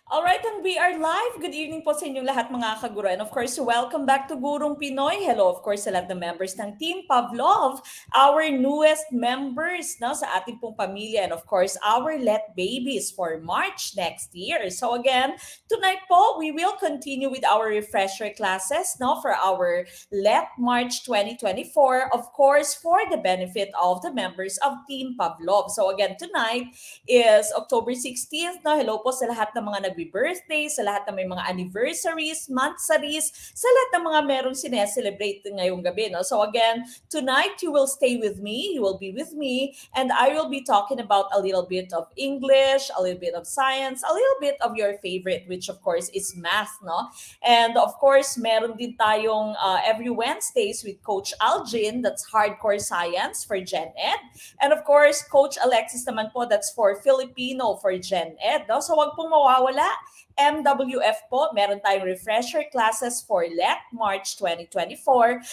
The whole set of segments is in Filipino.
Alright, and we are live. Good evening po sa inyong lahat mga kaguro. And of course, welcome back to Gurong Pinoy. Hello of course sa lahat ng members ng Team Pavlov, our newest members no, sa ating pong pamilya. And of course, our let babies for March next year. So again, tonight po, we will continue with our refresher classes no, for our let March 2024. Of course, for the benefit of the members of Team Pavlov. So again, tonight is October 16th. No? Hello po sa lahat ng mga nagbi-birthday, sa lahat ng may mga anniversaries, monthsaries, sa lahat ng mga merong sineselebrate ngayong gabi. No? So again, tonight you will stay with me, you will be with me, and I will be talking about a little bit of English, a little bit of science, a little bit of your favorite, which of course is math. No? And of course, meron din tayong every Wednesdays with Coach Algin, that's hardcore science for Gen Ed. And of course, Coach Alexis naman po, that's for Filipino for Gen Ed. No? So wag pong mawawala. MWF po, meron tayong refresher classes for LET March 2024.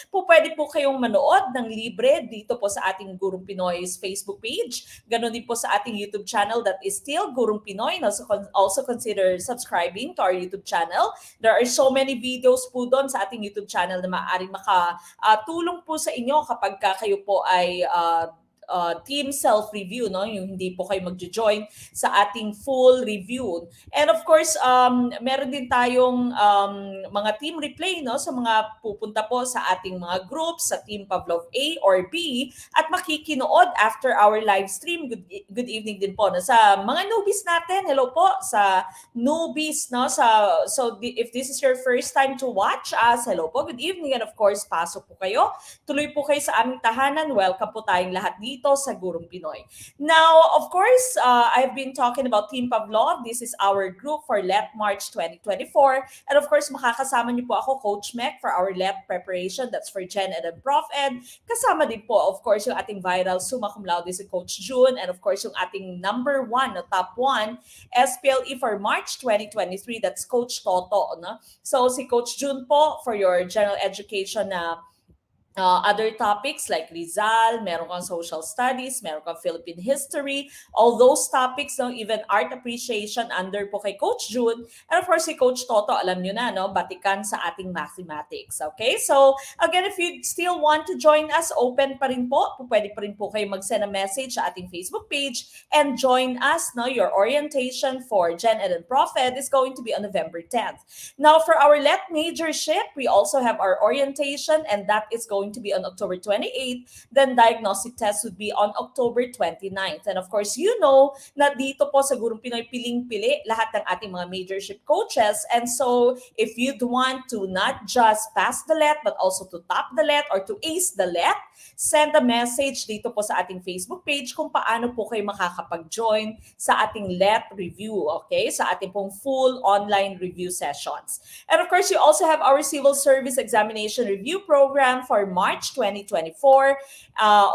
Pwede po kayong manood ng libre dito po sa ating Gurong Pinoy's Facebook page. Ganon din po sa ating YouTube channel that is still Gurong Pinoy. Also consider subscribing to our YouTube channel. There are so many videos po doon sa ating YouTube channel na maaaring makatulong po sa inyo kapag kayo po ay team self-review, no? Yung hindi po kayo magjo-join sa ating full review. And of course, meron din tayong mga team replay, no? Sa mga pupunta po sa ating mga groups, sa Team Pavlov A or B, at makikinood after our live stream. Good evening din po. No? Sa mga newbies natin, hello po sa newbies, no? If this is your first time to watch us, hello po, good evening. And of course, pasok po kayo. Tuloy po kayo sa aming tahanan. Welcome po tayong lahat dito sa Gurong Pinoy. Now, of course, I've been talking about Team Pavlov. This is our group for LET March 2024. And of course, makakasama niyo po ako, Coach Mec, for our LET preparation. That's for Gen Ed and Prof Ed. Kasama din po, of course, yung ating viral summa cum laude si Coach June. And of course, yung ating number one, top one, SPLE for March 2023. That's Coach Toto. No? So, si Coach June po for your general education na other topics like Rizal, meron kang social studies, meron kang Philippine history, all those topics, no, even art appreciation under po kay Coach June. And of course, si Coach Toto, alam nyo na, no, batikan sa ating mathematics. Okay? So, again, if you still want to join us, open pa rin po. Pwede pa rin po kayo mag-send a message sa ating Facebook page and join us. No? Your orientation for Gen Ed and Prof Ed is going to be on November 10th. Now, for our LET majorship, we also have our orientation, and that is going to be on October 28th. Then diagnostic test would be on October 29th. And of course, you know na dito po sa Gurong Pinoy piling-pili lahat ng ating mga majorship coaches. And so, if you'd want to not just pass the LET, but also to top the LET or to ace the LET, send a message dito po sa ating Facebook page kung paano po kayo makakapag-join sa ating LET review, okay? Sa ating pong full online review sessions. And of course, you also have our Civil Service Examination Review Program for March 2024.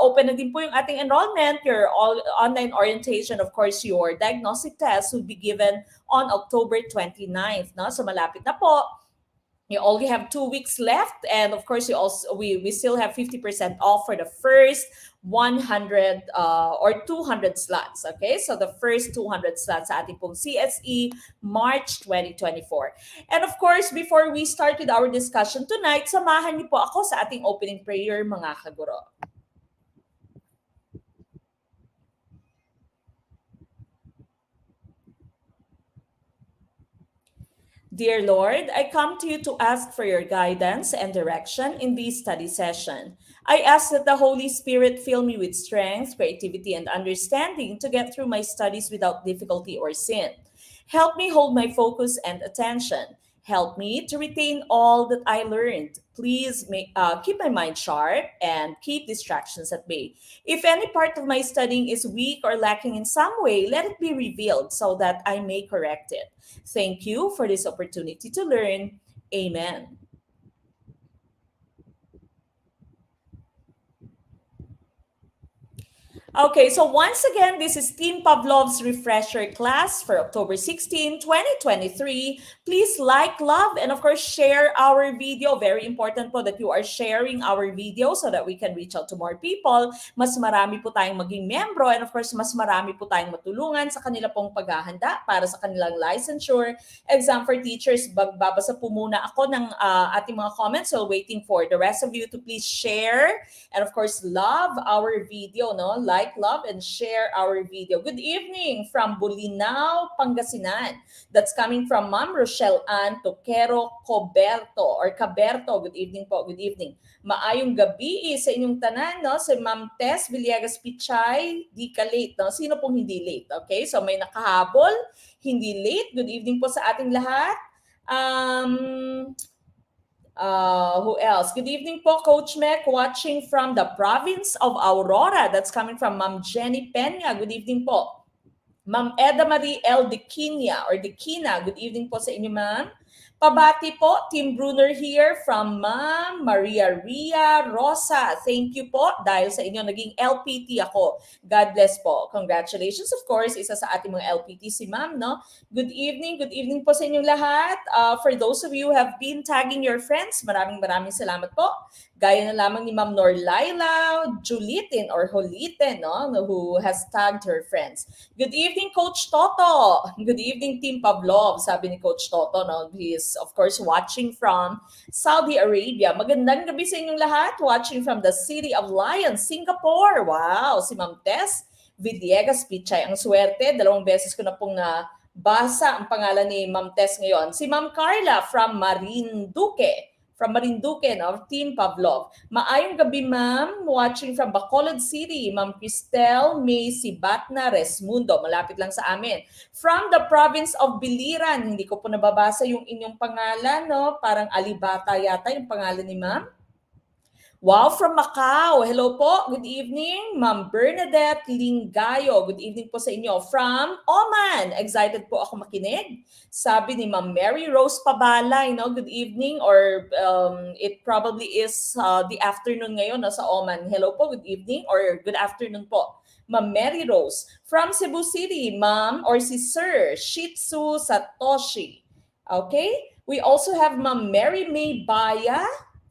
Open na din po yung ating enrollment. Your online orientation, of course, your diagnostic test will be given on October 29th. No? So malapit na po. You only have 2 weeks left, and of course, we still have 50% off for the first 100 or 200 slots. Okay, so the first 200 slots sa ating pong CSE March 2024. And of course, before we start with our discussion tonight, samahan niyo po ako sa ating opening prayer, mga kaguro. Dear Lord, I come to you to ask for your guidance and direction in this study session. I ask that the Holy Spirit fill me with strength, creativity, and understanding to get through my studies without difficulty or sin. Help me hold my focus and attention. Help me to retain all that I learned. Please keep my mind sharp and keep distractions at bay. If any part of my studying is weak or lacking in some way, let it be revealed so that I may correct it. Thank you for this opportunity to learn. Amen. Okay, so once again, this is Team Pavlov's refresher class for October 16, 2023. Please like, love, and of course, share our video. Very important po that you are sharing our video so that we can reach out to more people. Mas marami po tayong maging membro, and of course, mas marami po tayong matulungan sa kanila pong paghahanda para sa kanilang licensure exam for teachers. Babasa po muna ako ng ating mga comments while waiting for the rest of you to please share and of course love our video, no? Like, love, and share our video. Good evening from Bulinaw, Pangasinan. That's coming from Ma'am Rochelle Ann Toquero Coberto or Caberto. Good evening po, good evening. Maayong gabi sa inyong tanan, no? Si Ma'am Tess Villegas Pichay, di ka late, no? Sino pong hindi late? Okay, so may nakahabol, hindi late. Good evening po sa ating lahat. Who else? Good evening po, Coach Mek, watching from the province of Aurora. That's coming from Ma'am Jenny Peña. Good evening po. Ma'am Eda Marie L. Dequina or Dequina. Good evening po sa inyo, ma'am. Pabati po, Team Brunner here from Ma'am Maria Ria Rosa. Thank you po dahil sa inyo naging LPT ako. God bless po. Congratulations. Of course, isa sa ating mga LPT si Ma'am, no? Good evening po sa inyong lahat. For those of you who have been tagging your friends, maraming salamat po. Gaya na lamang ni Ma'am Norlaila Julitin or Holitin, no? Who has tagged her friends. Good evening, Coach Toto. Good evening, Team Pavlov. Sabi ni Coach Toto, no? He is, of course, watching from Saudi Arabia. Magandang gabi sa inyong lahat. Watching from the City of Lions, Singapore. Wow, si Ma'am Tess Villegas Pichay. Ang swerte, 2 beses ko na pong nabasa ang pangalan ni Ma'am Tess ngayon. Si Ma'am Carla from Marinduque. From Marinduque, no? Team Pavlov. Maayong gabi, ma'am. Watching from Bacolod City, Ma'am Cristel May Sibatna Resmundo. Malapit lang sa amin. From the province of Biliran. Hindi ko po nababasa yung inyong pangalan, no? Parang Alibata yata yung pangalan ni ma'am. Wow, from Macau. Hello po. Good evening, Ma'am Bernadette Lingayo. Good evening po sa inyo. From Oman. Excited po ako makinig. Sabi ni Ma'am Mary Rose Pabalay, no? Good evening or it probably is the afternoon ngayon no, sa Oman. Hello po, good evening or good afternoon po. Ma'am Mary Rose. From Cebu City, Ma'am or si Sir Shitsu Satoshi. Okay? We also have Ma'am Mary May Baya.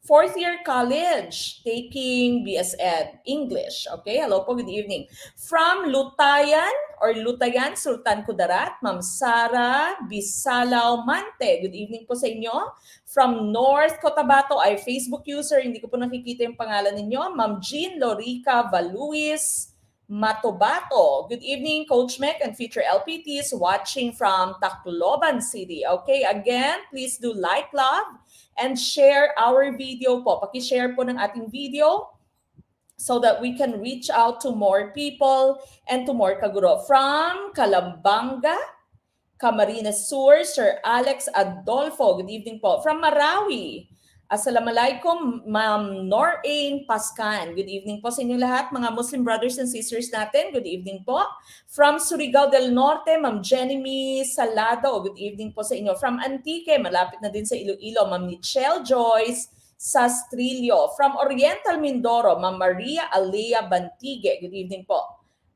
4th year college, taking BS Ed, English. Okay, hello po, good evening. From Lutayan or Lutayan, Sultan Kudarat, Ma'am Sara Bisalaw Mante. Good evening po sa inyo. From North Cotabato, ay Facebook user, hindi ko po nakikita yung pangalan ninyo. Ma'am Jean Lorica Valuis Matobato. Good evening, Coach Mek and future LPTs watching from Tacloban City. Okay, again, please do like, love, and share our video po. Paki-share po ng ating video so that we can reach out to more people and to more kaguro. From Calambanga, Camarines Sur, Sir Alex Adolfo. Good evening po. From Marawi, Assalamualaikum, Ma'am Norain Pascan. Good evening po sa inyo lahat, mga Muslim brothers and sisters natin. Good evening po. From Surigao del Norte, Ma'am Jenny Salado. Good evening po sa inyo. From Antique, malapit na din sa Iloilo, Ma'am Michelle Joyce Sastrillo. From Oriental Mindoro, Ma'am Maria Alea Bantigue. Good evening po.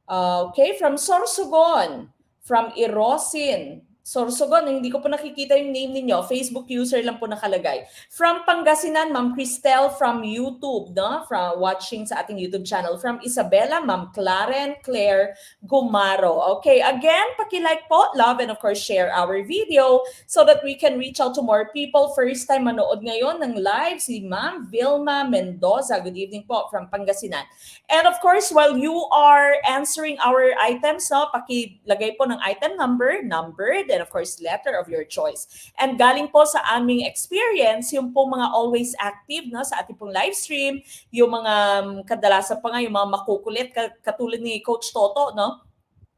Okay, from Sorsogon, from Irosin, Sorsogon, hindi ko po nakikita yung name ninyo. Facebook user lang po nakalagay. From Pangasinan, Ma'am Cristel from YouTube, no? From watching sa ating YouTube channel. From Isabela, Ma'am Claire Gumaro. Okay, again, paki-like po, love, and of course, share our video so that we can reach out to more people. First time manood ngayon ng live, si Ma'am Vilma Mendoza. Good evening po from Pangasinan. And of course, while you are answering our items, no, pakilagay po ng item number, numbered, and of course, letter of your choice. And galing po sa aming experience, yung po mga always active no, sa ating pong live stream, yung mga kadalasan pa nga, yung mga makukulit, katulad ni Coach Toto, no?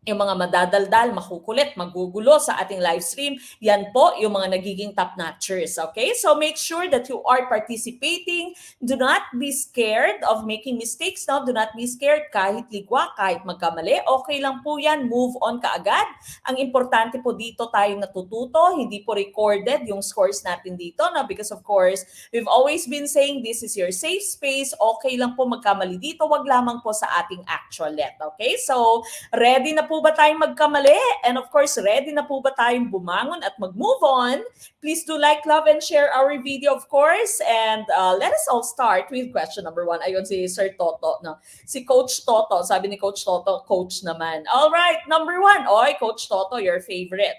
yung mga madadaldal, makukulit, magugulo sa ating live stream, yan po yung mga nagiging top-notchers. Okay? So make sure that you are participating. Do not be scared of making mistakes. No? Do not be scared kahit ligwa, kahit magkamali. Okay lang po yan. Move on kaagad. Ang importante po dito tayong natututo. Hindi po recorded yung scores natin dito. No? Because of course, we've always been saying this is your safe space. Okay lang po magkamali dito. Wag lamang po sa ating actual let. Okay? So, ready na po ba tayong magkamali? And of course, ready na po ba tayong bumangon at mag-move on? Please do like, love, and share our video, of course. And let us all start with question number 1. Ayun si Sir Toto. No? Si Coach Toto. Sabi ni Coach Toto, coach naman. All right, number 1. Oy, Coach Toto, your favorite.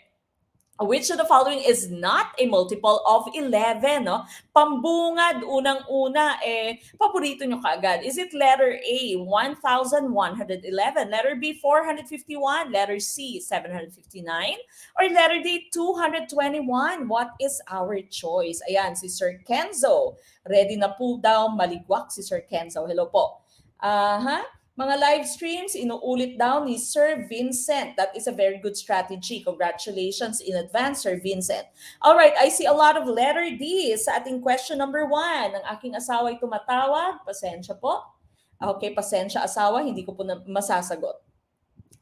Which of the following is not a multiple of 11? No? Pambungad, unang-una, paborito nyo kaagad. Is it letter A, 1,111? Letter B, 451? Letter C, 759? Or letter D, 221? What is our choice? Ayan, si Sir Kenzo. Ready na po daw maligwak si Sir Kenzo. Hello po. Mga live streams, inuulit daw ni Sir Vincent. That is a very good strategy. Congratulations in advance, Sir Vincent. All right, I see a lot of letter D sa ating question number 1. Ang aking asawa ay tumatawag. Pasensya po. Okay, pasensya asawa, hindi ko po masasagot.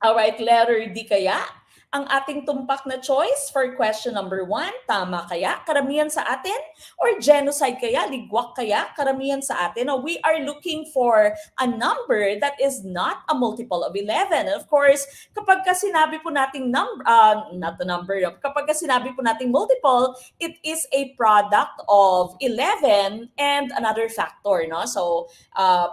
All right, letter D kaya? Ang ating tumpak na choice for question number 1, tama kaya? Karamihan sa atin? Or genocide kaya? Ligwak kaya? Karamihan sa atin? Now, we are looking for a number that is not a multiple of 11. And of course, kapag ka sinabi po nating kapag ka sinabi po nating multiple, it is a product of 11 and another factor. No? So,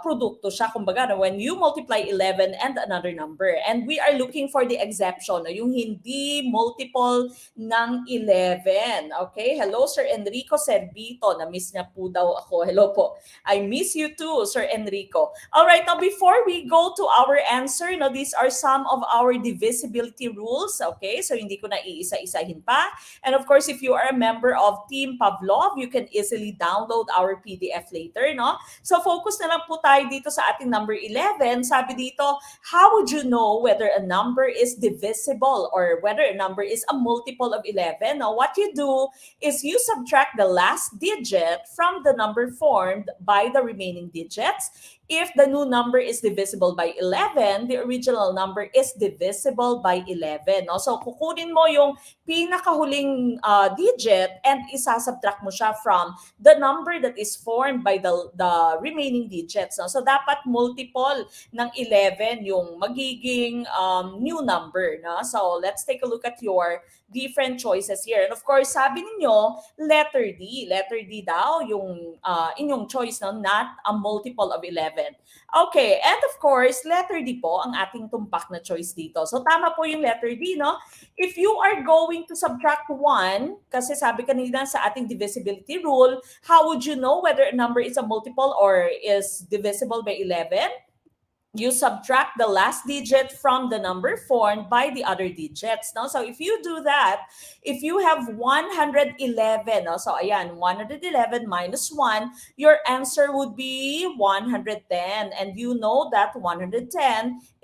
produkto siya. Kumbaga, when you multiply 11 and another number. And we are looking for the exception, no? Yung hindi multiple ng 11. Okay? Hello, Sir Enrico Servito. Na-miss niya po daw ako. Hello po. I miss you too, Sir Enrico. Alright, now before we go to our answer, no, these are some of our divisibility rules. Okay? So, hindi ko na iisa-isahin pa. And of course, if you are a member of Team Pavlov, you can easily download our PDF later, no? So, focus na lang po tayo dito sa ating number 11. Sabi dito, how would you know whether a number is divisible or whether a number is a multiple of 11? Now, what you do is you subtract the last digit from the number formed by the remaining digits. If the new number is divisible by 11, the original number is divisible by 11. No? So, kukunin mo yung pinakahuling digit and isasubtract mo siya from the number that is formed by the remaining digits. No? So, dapat multiple ng 11 yung magiging new number. No? So, let's take a look at your different choices here. And of course, sabi ninyo, letter D. Letter D daw yung inyong choice, no? Not a multiple of 11. Okay, and of course, letter D po ang ating tumpak na choice dito. So, tama po yung letter D, no? If you are going to subtract 1, kasi sabi kanina sa ating divisibility rule, how would you know whether a number is a multiple or is divisible by 11? You subtract the last digit from the number formed by the other digits. No? So if you do that, if you have 111, no? So ayan, 111 minus 1, your answer would be 110. And you know that 110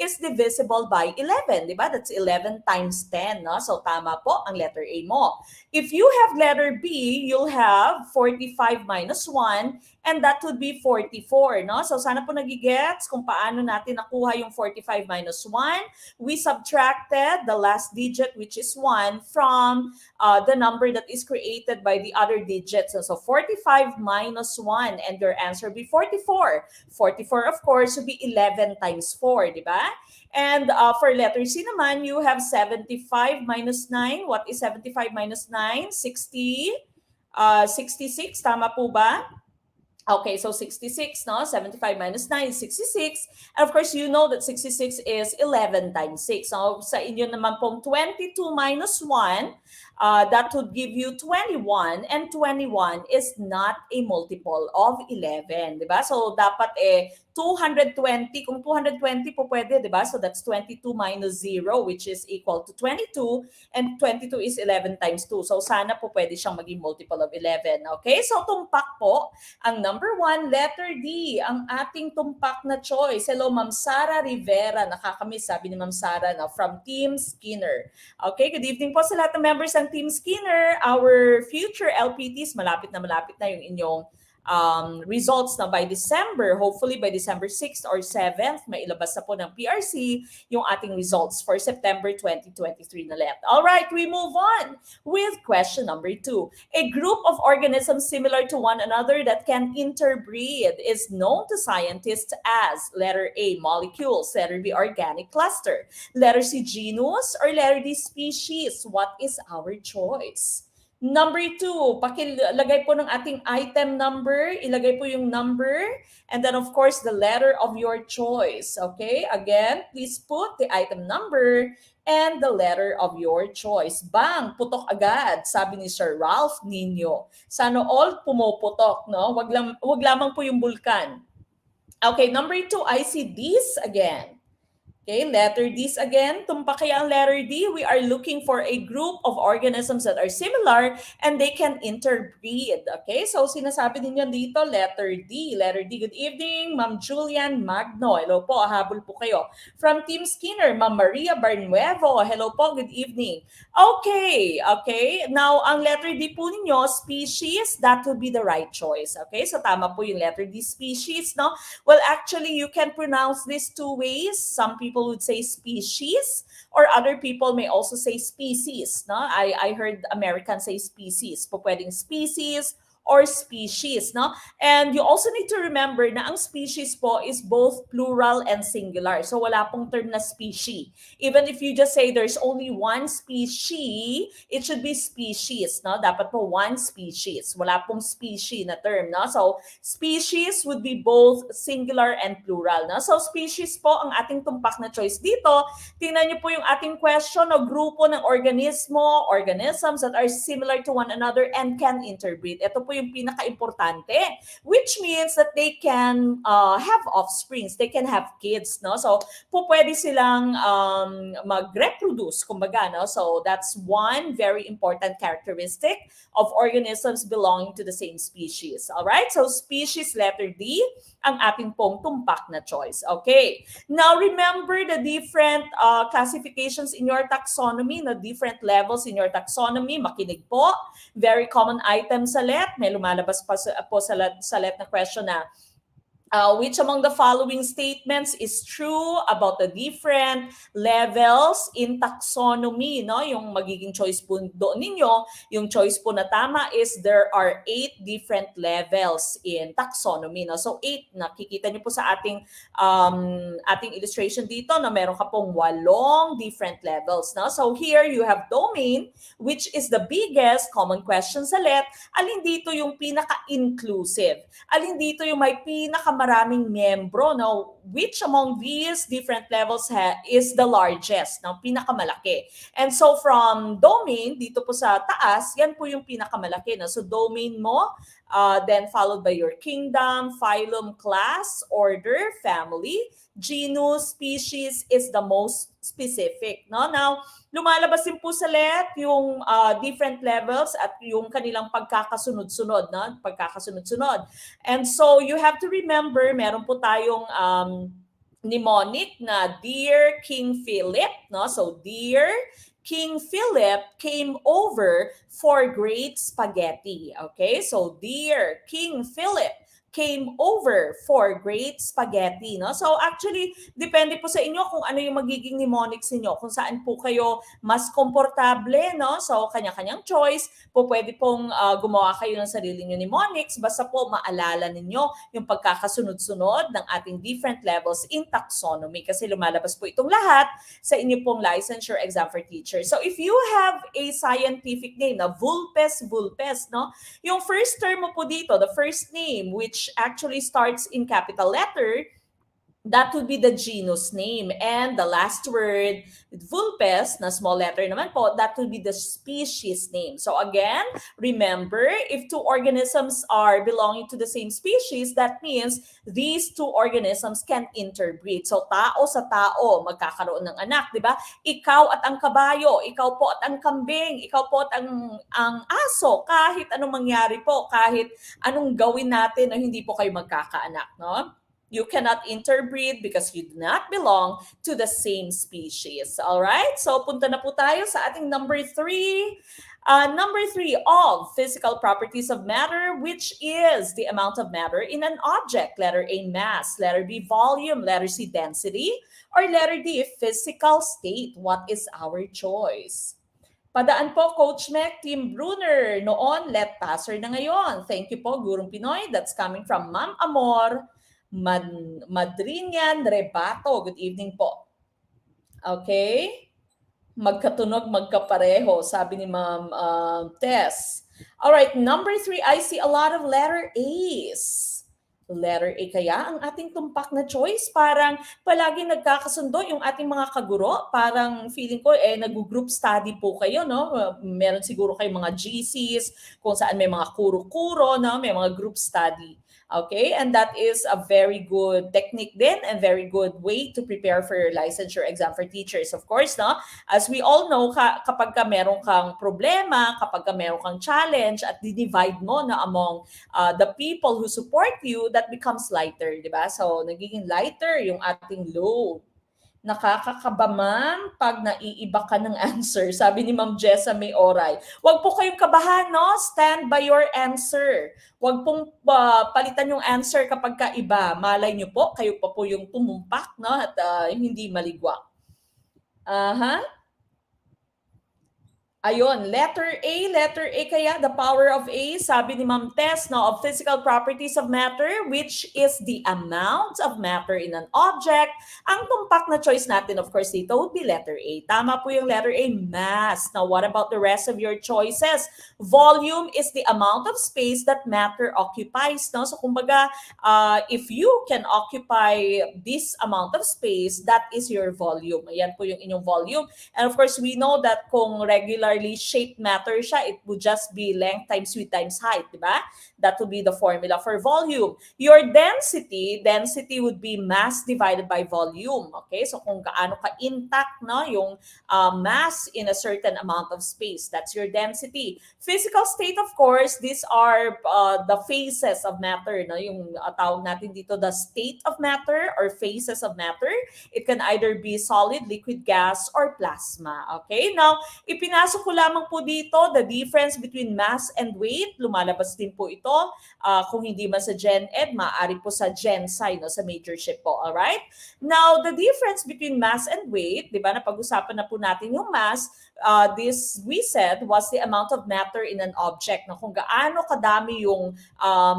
is divisible by 11, di ba? That's 11 times 10. No? So tama po ang letter A mo. If you have letter B, you'll have 45 minus 1, and that would be 44. No? So sana po nagigets kung paano natin nakuha yung 45 minus 1. We subtracted the last digit, which is 1, from the number that is created by the other digits. So 45 minus 1, and your answer will be 44. 44, of course, would be 11 times 4, di ba? And for letter C naman, you have 75 minus 9. What is 75 minus 9? 66. Tama po ba? Okay, so 66, no? 75 minus 9 is 66. And of course, you know that 66 is 11 times 6. So, sa inyo naman pong 22 minus 1, that would give you 21, and 21 is not a multiple of 11, di ba? So dapat 220, kung 220 po pwede, di ba? So that's 22 minus 0, which is equal to 22, and 22 is 11 times 2. So sana po pwede siyang maging multiple of 11. Okay? So tumpak po ang number 1, letter D, ang ating tumpak na choice. Hello, Ma'am Sara Rivera. Nakakamiss, sabi ni Ma'am Sara na from Team Skinner. Okay, good evening po sa lahat ng members ng Team Skinner. Our future LPTs, malapit na yung inyong results na by December. Hopefully by December 6th or 7th, mailabas na po ng PRC yung ating results for September 2023 na left. All right, we move on with question number 2. A group of organisms similar to one another that can interbreed is known to scientists as letter A, molecules, letter B, organic cluster, letter C, genus, or letter D, species. What is our choice? Number 2, pakilagay po ng ating item number, ilagay po yung number, and then of course the letter of your choice. Okay, again, please put the item number and the letter of your choice. Bang! Putok agad, sabi ni Sir Ralph Nino. Sana all pumuputok, no? Wag lamang po yung bulkan. Okay, number 2, I see this again. Okay, letter D again. Tumpak kaya ang letter D. We are looking for a group of organisms that are similar and they can interbreed. Okay, so sinasabi ninyo dito, letter D. Letter D, good evening, Ma'am Julian Magno. Hello po, habol po kayo. From Team Skinner, Ma'am Maria Barnuevo. Hello po, good evening. Okay. Now, ang letter D po ninyo, species, that would be the right choice. Okay, so tama po yung letter D, species, no? Well, actually, you can pronounce this two ways. Some people would say species, or other people may also say species. No, I heard Americans say species. Po pwedeng species or species, no? And you also need to remember na ang species po is both plural and singular. So wala pong term na species. Even if you just say there's only one species, it should be species, no? Dapat po one species. Wala pong species na term, no? So species would be both singular and plural, no? So species po ang ating tumpak na choice dito. Tingnan niyo po yung ating question, no? Grupo ng organisms that are similar to one another and can interbreed. Ito po yung pinaka-importante, which means that they can have offsprings, they can have kids, no? So po pwede silang mag-reproduce, kumbaga, no? So that's one very important characteristic of organisms belonging to the same species. All right? So species, letter D, ang ating pong tumpak na choice. Okay. Now remember the different classifications in your taxonomy, the different levels in your taxonomy. Makinig po. Very common item sa LET. May lumalabas pa po sa LET na question na which among the following statements is true about the different levels in taxonomy, no? Yung magiging choice po doon ninyo, yung choice po na tama is there are 8 different levels in taxonomy, no? So 8, nakikita niyo po sa ating illustration dito na meron ka pong 8 different levels, no? So here you have domain, which is the biggest common question sa LET. Alin dito yung pinaka-inclusive? Alin dito yung may pinaka-maraming miyembro, no? Which among these different levels is the largest, no? Pinakamalaki. And so from domain, dito po sa taas, yan po yung pinakamalaki, no? So domain mo, then followed by your kingdom, phylum, class, order, family, genus, species is the most specific, no? Now, lumalabas din po sa LET yung different levels at yung kanilang pagkakasunod-sunod, no? Pagkakasunod-sunod. And so you have to remember, meron po tayong mnemonic na Dear King Philip, no? So Dear King Philip came over for great spaghetti. Okay? So Dear King Philip came over for great spaghetti, no? So actually, depende po sa inyo kung ano yung magiging mnemonics niyo, kung saan po kayo mas komportable, no? So kanya-kanyang choice, po pwede pong gumawa kayo ng sarili niyo mnemonics, basta po maalala ninyo yung pagkakasunod-sunod ng ating different levels in taxonomy kasi lumalabas po itong lahat sa inyo pong licensure exam for teachers. So if you have a scientific name na vulpes, no? Yung first term mo po dito, the first name, which actually starts in capital letter, That would be the genus name. And the last word, vulpes, na small letter naman po, that would be the species name. So again, remember, if two organisms are belonging to the same species, that means these two organisms can interbreed. So tao sa tao, magkakaroon ng anak, di ba? Ikaw at ang kabayo, ikaw po at ang kambing, ikaw po at ang aso, kahit anong mangyari po, kahit anong gawin natin na hindi po kayo magkakaanak, no? You cannot interbreed because you do not belong to the same species. All right? So punta na po tayo sa ating number 3. Number 3 of physical properties of matter, which is the amount of matter in an object. Letter A, mass. Letter B, volume. Letter C, density. Or letter D, physical state. What is our choice? Padaan po, Coach Mec, Team Brunner. Noon, let passer na ngayon. Thank you po, Gurong Pinoy. That's coming from Ma'am Amor Madrinian Rebato. Good evening po. Okay? Magkatunog, magkapareho, sabi ni Ma'am Tess. All right, number 3, I see a lot of letter A's. Letter A kaya ang ating tumpak na choice. Parang palagi nagkakasundo yung ating mga kaguro. Parang feeling ko, nag-group study po kayo, no? Meron siguro kayong mga GCs, kung saan may mga kuro-kuro, no? May mga group study. Okay, and that is a very good technique din and very good way to prepare for your licensure exam for teachers. Of course, no? As we all know, kapag ka meron kang problema, kapag ka meron kang challenge at di-divide mo na among the people who support you, that becomes lighter, di ba? So, nagiging lighter yung ating load. Nakakakaba, ma'am, pag naiiba ka ng answer. Sabi ni Ma'am Jessa May Oray. Huwag po kayong kabahan, no? Stand by your answer. Huwag pong palitan yung answer kapag kaiba. Malay nyo po, kayo pa po yung tumumpak, no? At hindi maligwak. Ayun, letter A kaya, the power of A, sabi ni Ma'am Tess, no, of physical properties of matter, which is the amount of matter in an object. Ang tumpak na choice natin, of course, dito would be letter A. Tama po yung letter A, mass. Now, what about the rest of your choices? Volume is the amount of space that matter occupies, no? So, kumbaga, if you can occupy this amount of space, that is your volume. Ayan po yung inyong volume. And of course, we know that kung regularly shaped matter siya, it would just be length times width times height, di ba? That would be the formula for volume. Your density would be mass divided by volume. Okay? So kung gaano ka intact, no, yung mass in a certain amount of space, that's your density. Physical state, of course, these are the phases of matter, no? Yung tawag natin dito, the state of matter or phases of matter. It can either be solid, liquid, gas, or plasma. Okay? Now, ipinasok ko lamang po dito the difference between mass and weight. Lumalabas din po ito. Kung hindi man sa Gen Ed, maaari po sa Gen Sci, no, sa majorship po. Alright? Now, the difference between mass and weight, di ba, napag-usapan na po natin yung mass, this we said was the amount of matter in an object, no? Kung gaano kadami yung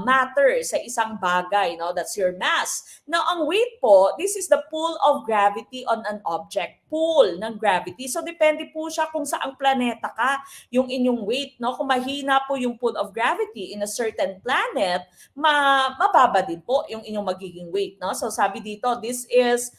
matter sa isang bagay, no? That's your mass. Now, ang weight po, this is the pull of gravity on an object. Pull ng gravity. So, depende po siya kung saang planeta ka, yung inyong weight, no? Kung mahina po yung pull of gravity in a certain planet, mababa din po yung inyong magiging weight, no? So, sabi dito, this is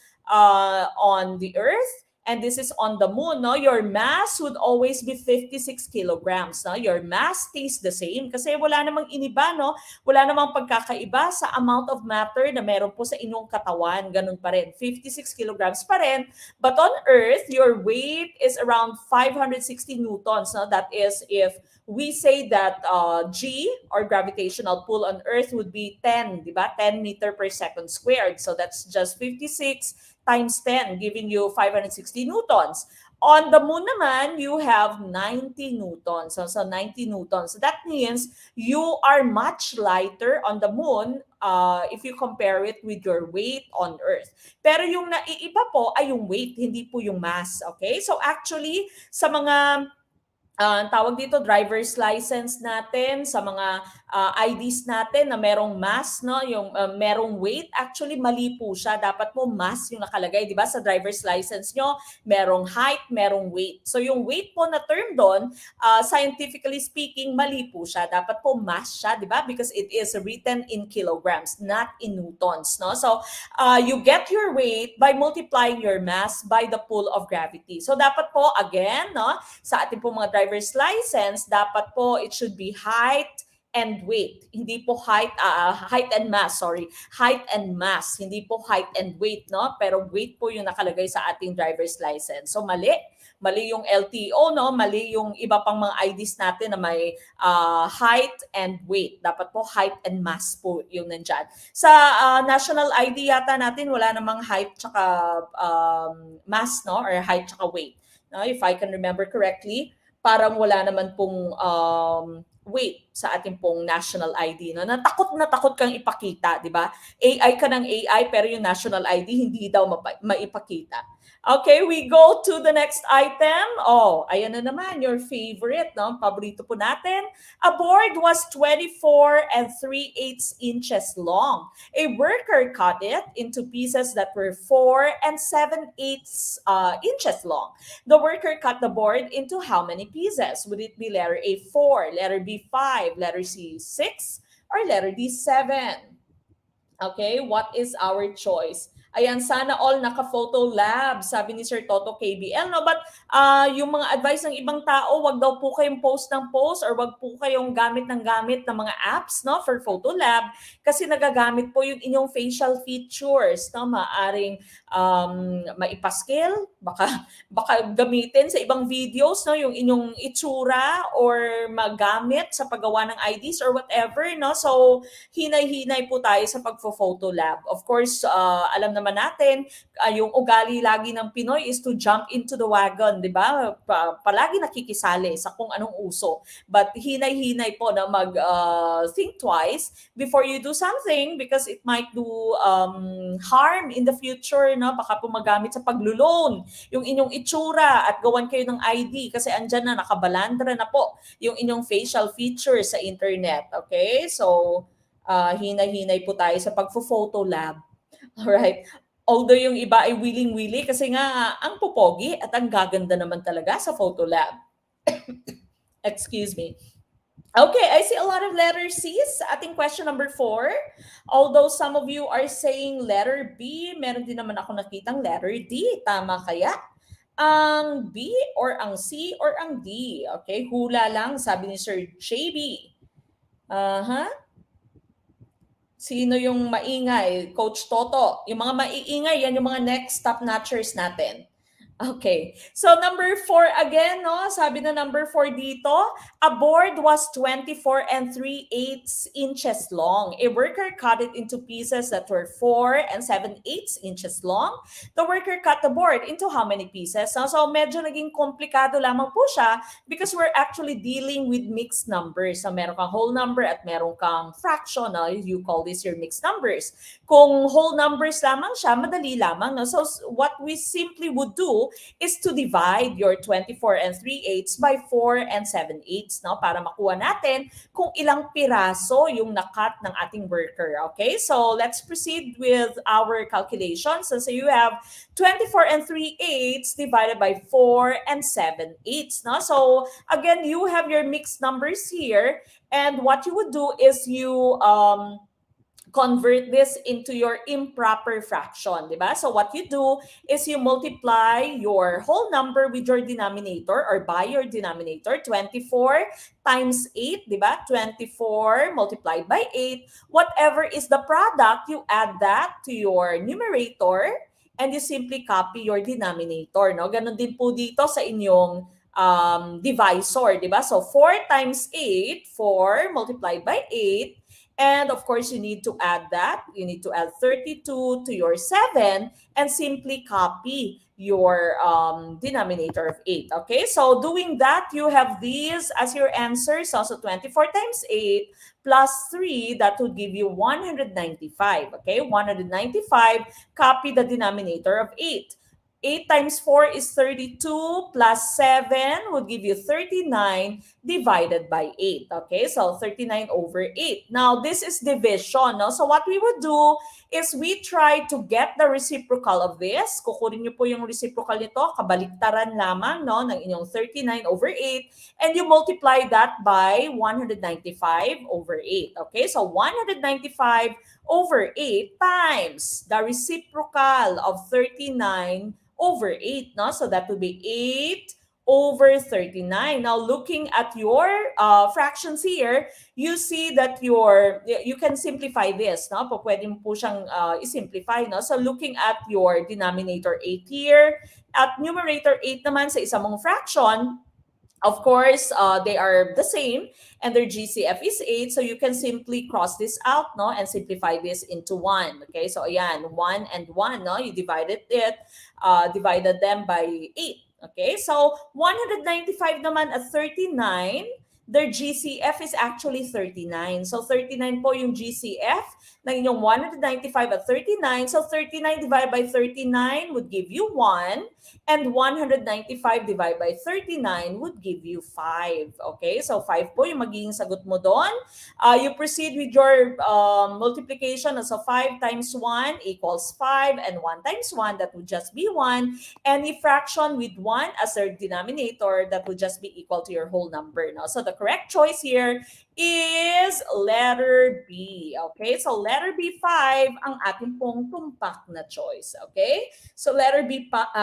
on the Earth, and this is on the moon, no? Your mass would always be 56 kilograms, no? Your mass stays the same kasi wala namang iniba, no? Wala namang pagkakaiba sa amount of matter na meron po sa inyong katawan. Ganun pa rin. 56 kilograms pa rin. But on Earth, your weight is around 560 newtons, no? That is if we say that G, or gravitational pull on Earth, would be 10, di ba? 10 meter per second squared. So that's just 56 times 10, giving you 560 newtons. On the moon naman, you have 90 newtons. So 90 newtons. That means you are much lighter on the moon if you compare it with your weight on Earth. Pero yung naiiba po ay yung weight, hindi po yung mass. Okay? So actually, sa mga tawag dito, driver's license natin, sa mga IDs natin na merong mass, no? Yung merong weight, actually mali po siya. Dapat po mass yung nakalagay, di ba? Sa driver's license nyo, merong height, merong weight. So yung weight po na term doon, scientifically speaking, mali po siya. Dapat po mass siya, di ba? Because it is written in kilograms, not in newtons, no? So you get your weight by multiplying your mass by the pull of gravity. So dapat po, again, no? Sa ating po mga driver's license, dapat po it should be height and weight. Hindi po height and mass, sorry. Height and mass, hindi po height and weight, no? Pero weight po yung nakalagay sa ating driver's license. So mali. Mali yung LTO, no? Mali yung iba pang mga IDs natin na may height and weight. Dapat po height and mass po yung nandyan. Sa national ID yata natin, wala namang height tsaka mass, no? Or height tsaka weight. No, if I can remember correctly, parang wala naman pong weight sa ating pong national ID. No? Na takot kang ipakita, di ba? AI ka ng AI, pero yung national ID hindi daw maipakita. Okay, we go to the next item. Oh, ayan na naman, your favorite, no? Paborito po natin. A board was 24 and 3/8 inches long. A worker cut it into pieces that were 4 and 7/8 inches long. The worker cut the board into how many pieces? Would it be letter A, 4, letter B, 5, letter C, 6, or letter D, 7? Okay, what is our choice? Ayan, sana all naka-photo lab, sabi ni Sir Toto KBL. No? But yung mga advice ng ibang tao, wag daw po kayong post ng post or wag po kayong gamit ng mga apps, no, for photo lab kasi nagagamit po yung inyong facial features, no, maaring maipaskil, baka gamitin sa ibang videos, no, yung inyong itsura or magamit sa paggawa ng IDs or whatever, no. So hinay-hinay po tayo sa photo lab. Of course, alam naman natin, yung ugali lagi ng Pinoy is to jump into the wagon, di ba? Palagi nakikisali sa kung anong uso. But hinay-hinay po na think twice before you do something because it might do harm in the future, no? Baka po magamit sa paglo-loan yung inyong itsura at gawan kayo ng ID kasi andyan na, nakabalandra na po yung inyong facial features sa internet. Okay? So, hinay-hinay po tayo sa pagfo-photo lab. Alright. Although yung iba ay willing-willy kasi nga ang popogi at ang gaganda naman talaga sa photo lab. Excuse me. Okay, I see a lot of letter C's sa ating question number 4. Although some of you are saying letter B, meron din naman ako nakitang letter D. Tama kaya? Ang B or ang C or ang D? Okay, hula lang, sabi ni Sir JB. Sino yung maingay? Coach Toto. Yung mga maiingay, yan yung mga next top notchers natin. Okay. So number 4 again, no? Sabi na number 4 dito, a board was 24 and 3/8 inches long. A worker cut it into pieces that were 4 and 7/8 inches long. The worker cut the board into how many pieces? So medyo naging komplikado lamang po siya because we're actually dealing with mixed numbers. So meron kang whole number at meron kang fraction. No? You call this your mixed numbers. Kung whole numbers lamang siya, madali lamang. No? So what we simply would do is to divide your 24 and 3/8 by 4 and 7/8, no? Para makuha natin kung ilang piraso yung nakat ng ating worker. Okay? So let's proceed with our calculations. So you have 24 and 3/8 divided by 4 and 7/8, no? So again, you have your mixed numbers here, and what you would do is you convert this into your improper fraction, di ba? So what you do is you multiply your whole number with your denominator or by your denominator, 24 times 8, di ba? 24 multiplied by 8. Whatever is the product, you add that to your numerator and you simply copy your denominator, no? Ganon din po dito sa inyong divisor, di ba? So 4 times 8, 4 multiplied by 8. And of course, you need to add that. You need to add 32 to your 7 and simply copy your denominator of 8. Okay, so doing that, you have these as your answers. Also 24 times 8 plus 3, that would give you 195. Okay, 195, copy the denominator of 8. 8 times 4 is 32 plus 7 would give you 39 divided by 8. Okay, so 39 over 8. Now, this is division. No? So what we would do is we try to get the reciprocal of this. Kukunin niyo po yung reciprocal nito, kabaliktaran lamang no, ng inyong 39 over 8, and you multiply that by 195 over 8. Okay, so 195 over 8 times the reciprocal of 39 over 8. No? So that would be 8 over 39. Now, looking at your fractions here, you see that you can simplify this. No? Pwede mo po siyang i-simplify. No? So, looking at your denominator 8 here, at numerator 8 naman sa isang mong fraction, of course, they are the same and their GCF is 8. So you can simply cross this out, no, and simplify this into 1. Okay, so ayan, 1 and 1, no, you divided them by 8. Okay, so 195 naman at 39, their GCF is actually 39. So 39 po yung GCF ng inyong 195 at 39. So 39 divided by 39 would give you 1. And 195 divided by 39 would give you 5. Okay, so 5 po yung magiging sagot mo doon. You proceed with your multiplication. So 5 times 1 equals 5, and 1 times 1, that would just be 1. Any fraction with 1 as their denominator, that would just be equal to your whole number. No? So the correct choice here is letter B. Okay, so letter B, 5 ang ating pong tumpak na choice. Okay, so letter B, 5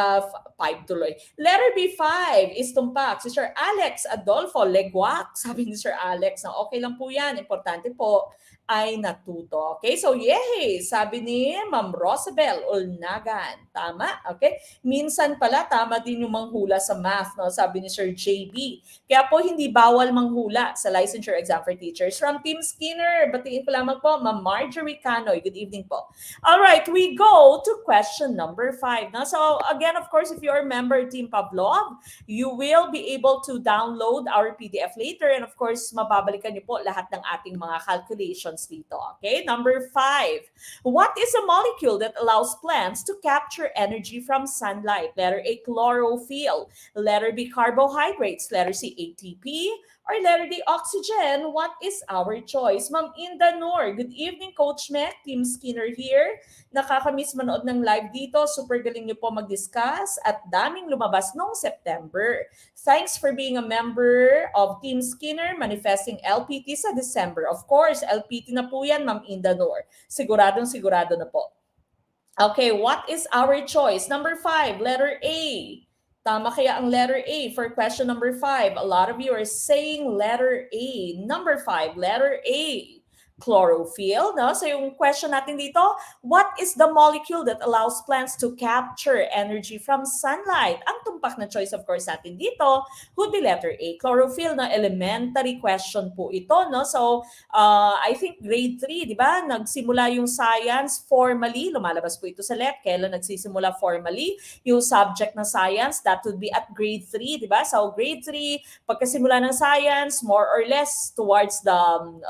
tuloy. Letter B, 5 is tumpak. Si Sir Alex Adolfo Leguac, sabi ni Sir Alex na okay lang po yan. Importante po ay natuto. Okay, so yay! Sabi ni Ma'am Rosabel Ulnagan. Tama, okay? Minsan pala, tama din yung manghula sa math, no? Sabi ni Sir JB. Kaya po hindi bawal manghula sa licensure exam for teachers. From Team Skinner, batiin ko lamang po, Ma'am Marjorie Canoy. Good evening po. All right, we go to question number 5. No? So again, of course, if you're a member Team Pavlov, you will be able to download our PDF later, and of course, mababalikan niyo po lahat ng ating mga calculations dito. Okay, number 5. What is a molecule that allows plants to capture energy from sunlight? Letter A, chlorophyll. Letter B, carbohydrates. Letter C, ATP. Or letter D, oxygen. What is our choice? Ma'am Inda Noor. Good evening, Coach Mac. Team Skinner here. Nakakamiss manood ng live dito. Super galing niyo po mag-discuss at daming lumabas noong September. Thanks for being a member of Team Skinner, manifesting LPT sa December. Of course, LPT na po yan, Ma'am Inda Noor. Siguradong sigurado na po. Okay, what is our choice? Number 5, letter A. Tama kaya ang letter A for question number 5? A lot of you are saying letter A. Number 5, letter A. Chlorophyll, no? So yung question natin dito, what is the molecule that allows plants to capture energy from sunlight? Ang tumpak na choice, of course, natin dito would be letter A, chlorophyll, na elementary question po ito, no? So, I think grade 3, di ba? Nagsimula yung science formally, lumalabas po ito sa LEC, kailan nagsisimula formally yung subject ng science, that would be at grade 3, di ba? So, grade 3, pagkasimula ng science, more or less towards the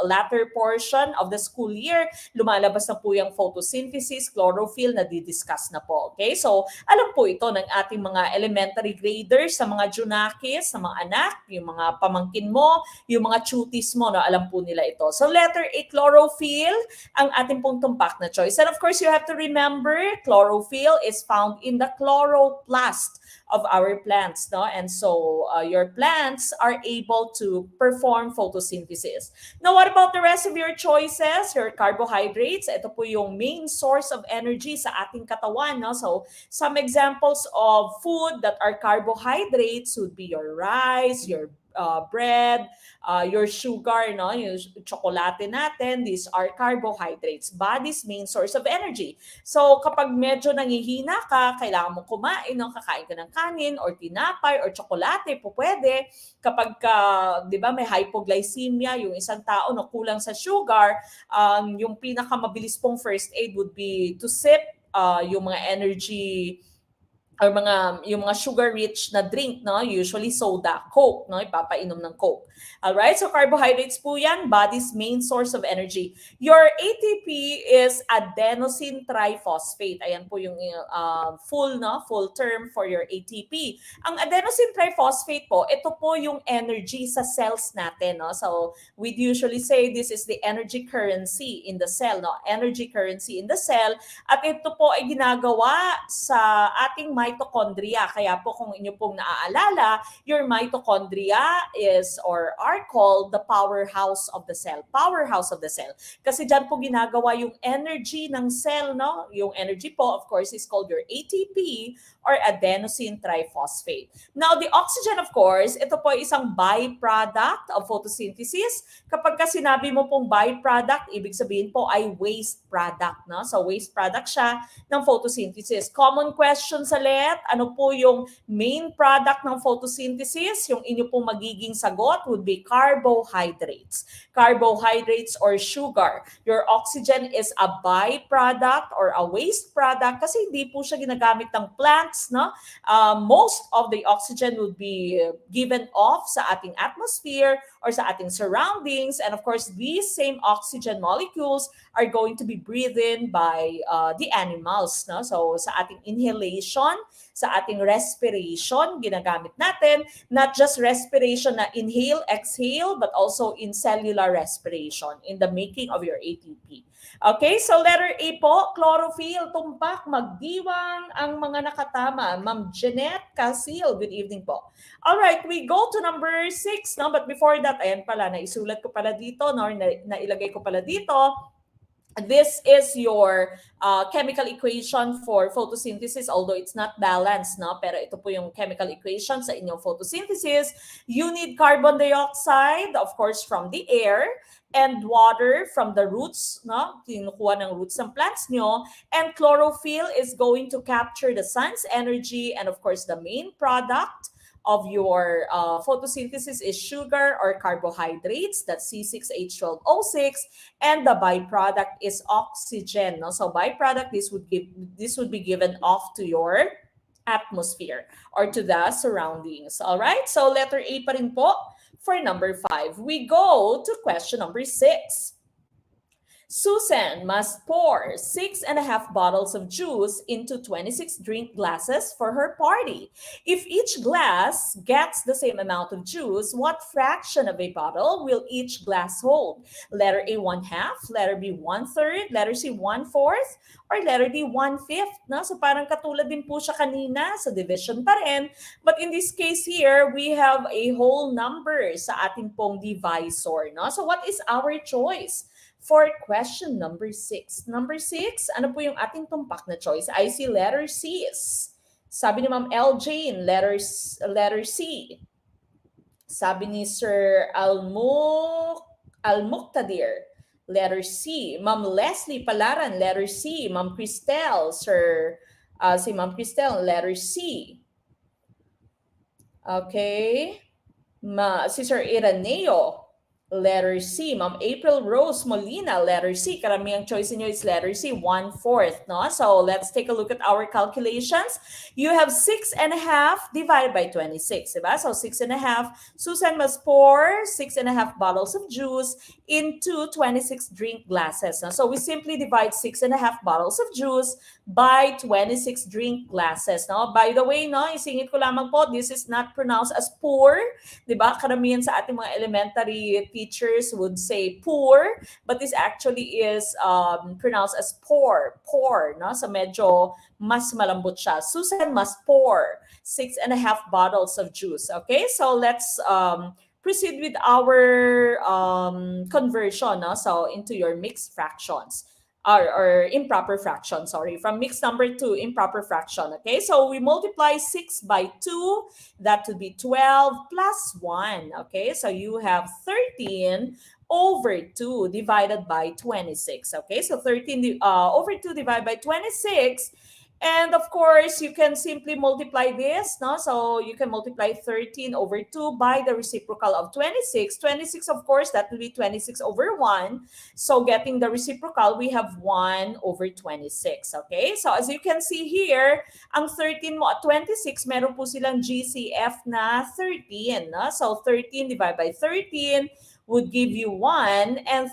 latter portion of the school year, lumalabas na po yung photosynthesis, chlorophyll na didiscuss na po. Okay? So, alam po ito ng ating mga elementary graders, sa mga junakis, sa mga anak, yung mga pamangkin mo, yung mga chutis mo, no? Alam po nila ito. So, letter A, chlorophyll, ang ating pong tumpak na choice. And of course, you have to remember, chlorophyll is found in the chloroplast of our plants, no? And so your plants are able to perform photosynthesis. Now, what about the rest of your choices? Your carbohydrates, ito po yung main source of energy sa ating katawan, no? So some examples of food that are carbohydrates would be your rice, your bread, your sugar, no? Yung tsokolate natin, these are carbohydrates, body's main source of energy. So kapag medyo nangihina ka, kailangan mo kumain, no? Kakain ka ng kanin or tinapay or tsokolate, po pwede. Kapag di ba, may hypoglycemia, yung isang tao no, kulang sa sugar, yung pinakamabilis pong first aid would be to sip yung mga energy or yung mga sugar rich na drink, no, usually soda, Coke, no, ipapainom ng Coke. All right, so carbohydrates po yan, body's main source of energy. Your ATP is adenosine triphosphate. Ayan po yung full term for your ATP. Ang adenosine triphosphate po, ito po yung energy sa cells natin, no. So we'd usually say this is the energy currency in the cell, no, energy currency in the cell. At ito po ay ginagawa sa ating mitochondria. Kaya po kung inyo pong naaalala, your mitochondria is or are called the powerhouse of the cell. Powerhouse of the cell. Kasi dyan po ginagawa yung energy ng cell, no? Yung energy po, of course, is called your ATP or adenosine triphosphate. Now, the oxygen, of course, ito po ay isang byproduct of photosynthesis. Kapag ka sinabi mo pong byproduct, ibig sabihin po ay waste product, no? So, waste product siya ng photosynthesis. Common question sa LET, ano po yung main product ng photosynthesis? Yung inyo pong magiging sagot would be carbohydrates. Carbohydrates or sugar. Your oxygen is a byproduct or a waste product kasi hindi po siya ginagamit ng plants, no? Most of the oxygen would be given off sa ating atmosphere or sa ating surroundings, and of course, these same oxygen molecules are going to be breathed in by the animals, no? So sa ating inhalation, sa ating respiration, ginagamit natin, not just respiration na inhale, exhale, but also in cellular respiration in the making of your ATP. Okay, so letter A po, chlorophyll, tumpak, magdiwang ang mga nakatama. Ma'am Jeanette Casil, good evening po. All right, we go to number 6, no? But before that, ayan pala, naisulat ko pala dito, no? Nailagay ko pala dito. This is your chemical equation for photosynthesis, although it's not balanced, no? Pero ito po yung chemical equation sa inyong photosynthesis. You need carbon dioxide, of course, from the air, and water from the roots, no? Kinukuha ng roots ng plants nyo. And chlorophyll is going to capture the sun's energy, and of course, the main product of your photosynthesis is sugar or carbohydrates, that's C6H12O6, and the byproduct is oxygen, no? So byproduct, this would be given off to your atmosphere or to the surroundings. All right, so letter A pa rin po for number 5. We go to question number 6. Susan must pour 6.5 bottles of juice into 26 drink glasses for her party. If each glass gets the same amount of juice, what fraction of a bottle will each glass hold? Letter A, 1/2, letter B, 1/3, letter C, 1/4, or letter D, 1/5. No? So parang katulad din po siya kanina sa division pa rin. But in this case here, we have a whole number sa ating pong divisor. No? So what is our choice for question number 6? Number 6, ano po yung ating tumpak na choice? I see letter C. Sabi ni Ma'am L. Jane, letter C. Sabi ni Sir Al-Muqtadir, letter C. Ma'am Leslie Palaran, letter C. Ma'am Cristel, si Ma'am Cristel, letter C. Okay. Si Sir Iraneo, letter C. Ma'am April Rose Molina, letter C. Karamihang choice niyo is letter C, 1/4. No? So let's take a look at our calculations. You have 6.5 divided by 26. Diba? So 6.5. Susan must pour 6.5 bottles of juice into 26 drink glasses. No? So we simply divide 6.5 bottles of juice by 26 drink glasses. No? By the way, no, isingit ko lamang po, this is not pronounced as pour. Diba? Karamihan sa ating mga elementary teachers would say pour, but this actually is pronounced as pour, no? So medyo mas malambot siya. Susan must pour 6.5 bottles of juice. Okay, so let's proceed with our conversion, no? So into your mixed fractions. Or improper fraction, sorry, from mixed number to improper fraction. Okay, so we multiply 6 by 2, that would be 12 plus 1. Okay, so you have 13 over 2 divided by 26. Okay, so 13 over 2 divided by 26 And of course, you can simply multiply this, no? So you can multiply 13 over 2 by the reciprocal of 26. 26, of course, that will be 26 over 1. So getting the reciprocal, we have 1 over 26, okay? So as you can see here, ang 13 mo at 26, meron po silang GCF na 13, no? So 13 divided by 13 would give you 1, and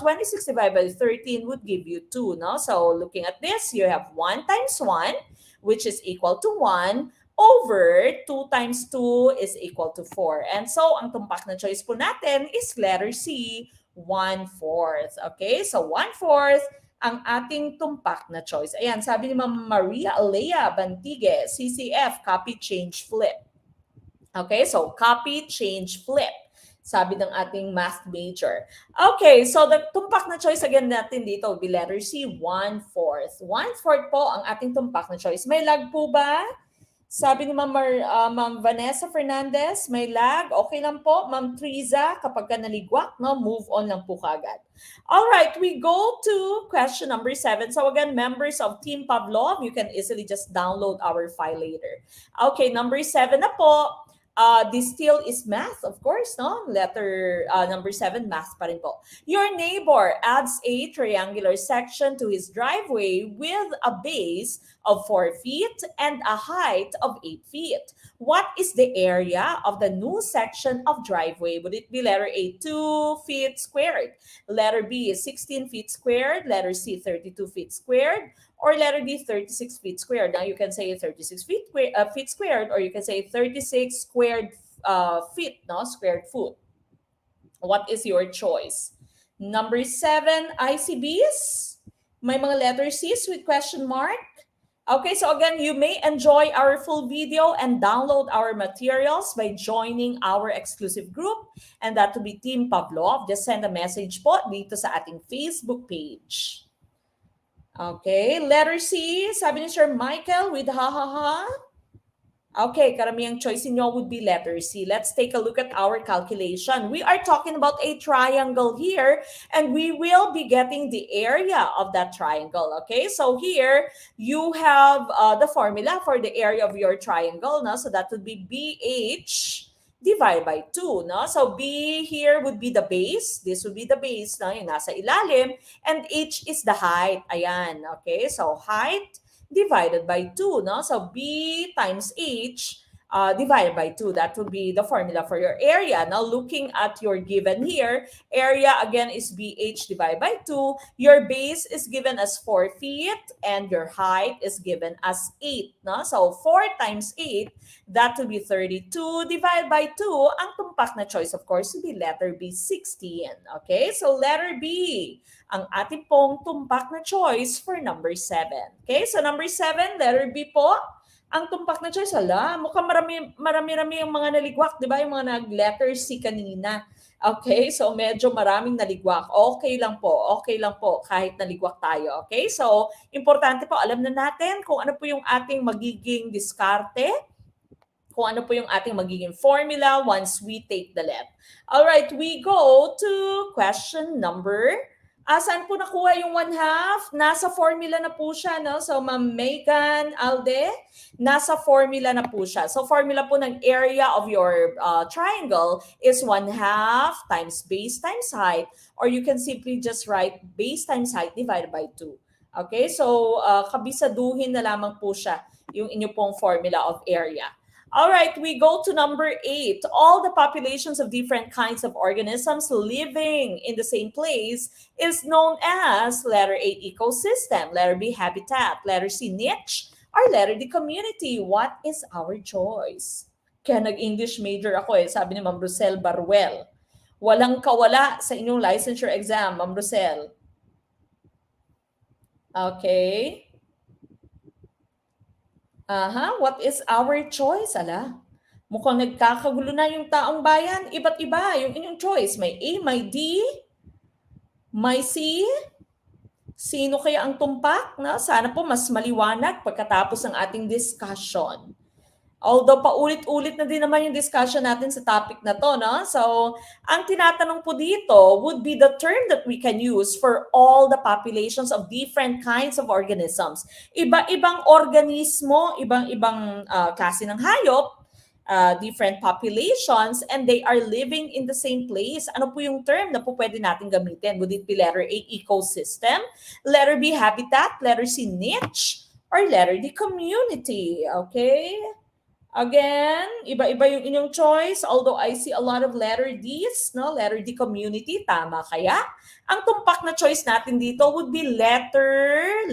26 divided by 13 would give you 2. No? So looking at this, you have 1 times 1, which is equal to 1, over 2 times 2 is equal to 4. And so ang tumpak na choice po natin is letter C, 1/4. Okay, so 1/4 ang ating tumpak na choice. Ayan, sabi ni Ma'am Maria Alea Bantigue, CCF, copy, change, flip. Okay, so copy, change, flip. Sabi ng ating math major. Okay, so the tumpak na choice again natin dito will be letter C, 1/4. 1/4 po ang ating tumpak na choice. May lag po ba? Sabi ni Ma'am Vanessa Fernandez, may lag. Okay lang po. Ma'am Triza, kapag ka naligwak, no, move on lang po kagad. All right, we go to question number 7. So again, members of Team Pavlov, you can easily just download our file later. Okay, number 7 na po. This still is math, of course, no? Letter number 7, math pa rin po. Your neighbor adds a triangular section to his driveway with a base of 4 feet and a height of 8 feet. What is the area of the new section of driveway? Would it be letter A, 2 feet squared? Letter B is 16 feet squared. Letter C, 32 feet squared. Or letter D, 36 feet squared. Now you can say 36 feet squared, or you can say 36 squared feet, no? Squared foot. What is your choice? Number 7, ICBs. May mga letter C's with question mark. Okay, so again, you may enjoy our full video and download our materials by joining our exclusive group, and that to be Team Pavlov. Just send a message po dito sa ating Facebook page. Okay, letter C, sabi ni Sir Michael with ha ha ha. Okay, karamihang choice niyo would be letter C. Let's take a look at our calculation. We are talking about a triangle here, and we will be getting the area of that triangle. Okay, so here you have the formula for the area of your triangle. No? So that would be BH divided by 2. No? So B here would be the base. This would be the base, no? Yung nasa ilalim. And H is the height. Ayan. Okay, so height divided by 2. No? So B times H divided by 2. That would be the formula for your area. Now looking at your given here, area again is BH divided by 2. Your base is given as 4 feet and your height is given as 8. No? So 4 times 8, that will be 32 divided by 2. Ang tumpak na choice, of course, will be letter B, 16. Okay, so letter B, ang ating pong tumpak na choice for number 7. Okay, so number 7, letter B po, ang tumpak na choice. Hala, mukhang marami-rami yung mga naligwak, di ba? Yung mga nag-letter C kanina. Okay, so medyo maraming naligwak. Okay lang po, kahit naligwak tayo. Okay, so importante po, alam na natin kung ano po yung ating magiging diskarte, kung ano po yung ating magiging formula once we take the left. Alright, we go to question number. Saan po nakuha yung 1/2? Nasa formula na po siya, no? So, Ma'am Megan Alde, nasa formula na po siya. So, formula po ng area of your triangle is 1/2 times base times height, or you can simply just write base times height divided by 2. Okay? So, kabisaduhin na lamang po siya yung inyo pong formula of area. All right, we go to number 8. All the populations of different kinds of organisms living in the same place is known as letter A, ecosystem, letter B, habitat, letter C, niche, or letter D, community. What is our choice? Kaya nag-English major ako sabi ni Ma'am Rosel Baruel. Walang kawala sa inyong licensure exam, Ma'am Rosel. Okay. What is our choice? Ala, mukhang nagkakagulo na yung taong bayan. Iba't iba yung inyong choice. May A, may D, may C. Sino kaya ang tumpak? No? Sana po mas maliwanag pagkatapos ng ating discussion. Although paulit-ulit na din naman yung discussion natin sa topic na to, no? So, ang tinatanong po dito would be the term that we can use for all the populations of different kinds of organisms. Iba-ibang organismo, ibang-ibang klase ng hayop, different populations, and they are living in the same place. Ano po yung term na po pwede natin gamitin? Would it be letter A, ecosystem, letter B, habitat, letter C, niche, or letter D, community? Okay? Again, iba-iba yung inyong choice. Although I see a lot of letter Ds, no? Letter D, community. Tama kaya? Ang tumpak na choice natin dito would be letter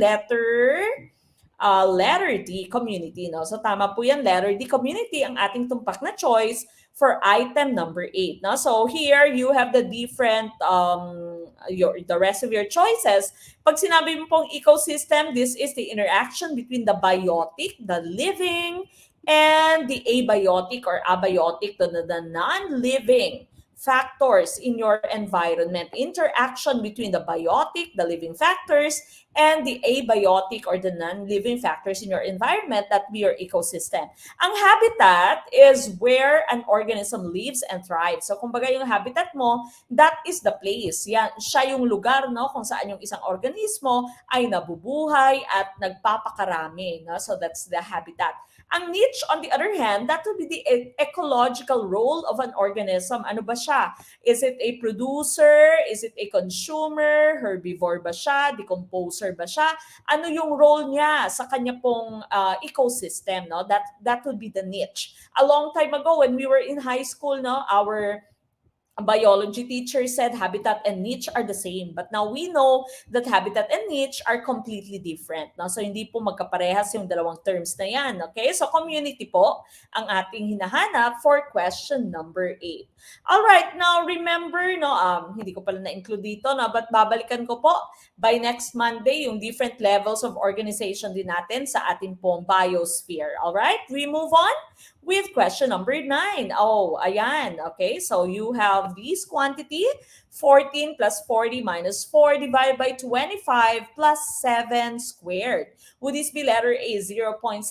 D, community. No? So tama po yan, letter D, community, ang ating tumpak na choice for item number 8. No? So here, you have the different, the rest of your choices. Pag sinabi mo pong ecosystem, this is the interaction between the biotic, the living, and the abiotic or abiotic, the non-living factors in your environment. Interaction between the biotic, the living factors, and the abiotic or the non-living factors in your environment, that be your ecosystem. Ang habitat is where an organism lives and thrives. So kumbaga yung habitat mo, that is the place. Yan, siya yung lugar, no, kung saan yung isang organismo ay nabubuhay at nagpapakarami. No? So that's the habitat. Ang niche, on the other hand, that would be the ecological role of an organism. Ano ba siya? Is it a producer? Is it a consumer? Herbivore ba siya? Decomposer ba siya? Ano yung role niya sa kanya pong ecosystem? No? That would be the niche. A long time ago, when we were in high school, no, our biology teacher said habitat and niche are the same. But now we know that habitat and niche are completely different. No? So hindi po magkaparehas yung dalawang terms na yan. Okay? So community po ang ating hinahanap for question number 8. Alright, now remember, no, hindi ko pala na-include dito, no, but babalikan ko po by next Monday yung different levels of organization din natin sa ating pong biosphere. Alright? We move on with question number 9. Oh, ayan. Okay, so you have this quantity, 14 plus 40 minus 4 divided by 25 plus 7 squared. Would this be letter A, 0.67,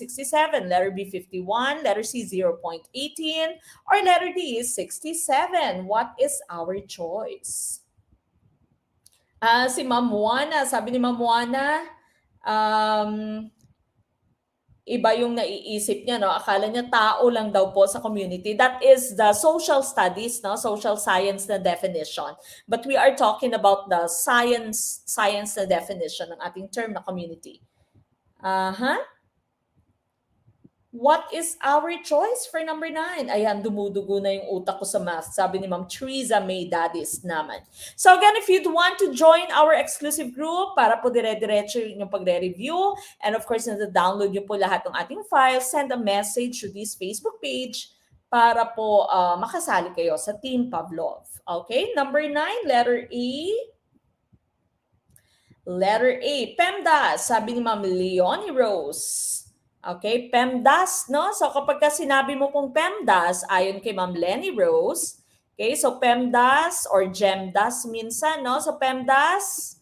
letter B, 51, letter C, 0.18, or letter D, 67? What is our choice? Si Ma'am Juana, sabi ni Ma'am Juana, iba yung naiisip niya, no? Akala niya tao lang daw po sa community. That is the social studies, no? Social science na definition. But we are talking about the science na definition ng ating term na community. What is our choice for number 9? Ayan, dumudugo na yung utak ko sa math. Sabi ni Ma'am Teresa May Dadis naman. So again, if you'd want to join our exclusive group para po dire-diretso yung pagre-review, and of course, na-download nyo po lahat ng ating files, send a message to this Facebook page para po makasali kayo sa Team Pavlov. Okay, number 9, letter E. Letter A, PEMDAS, sabi ni Ma'am Leonie Rose. Okay, PEMDAS, no? So kapag ka sinabi mo pong PEMDAS, ayon kay Ma'am Lenny Rose, okay, so PEMDAS or GEMDAS minsan, no? So PEMDAS,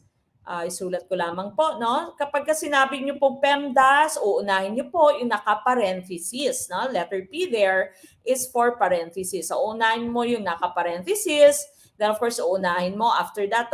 isulat ko lamang po, no? Kapag ka sinabi niyo pong PEMDAS, uunahin niyo po yung naka-parenthesis, no? Letter P there is for parenthesis. So uunahin mo yung naka-parenthesis. Then of course, uunahin mo after that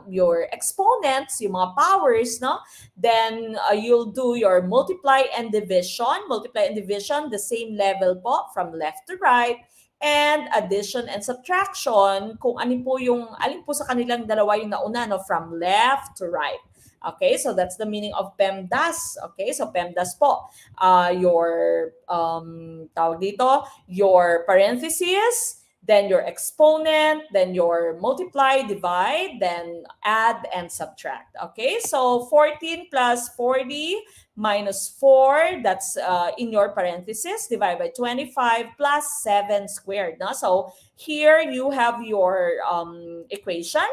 your exponents, yung mga powers, no? Then you'll do your multiply and division. Multiply and division, the same level po from left to right. And addition and subtraction, kung alin po sa kanilang dalawa yung nauna, no? From left to right. Okay, so that's the meaning of PEMDAS. Okay, so PEMDAS po, your your parenthesis, then your exponent, then your multiply, divide, then add and subtract. Okay, so 14 plus 40 minus 4, that's in your parenthesis, divided by 25 plus 7 squared. No? So here you have your equation.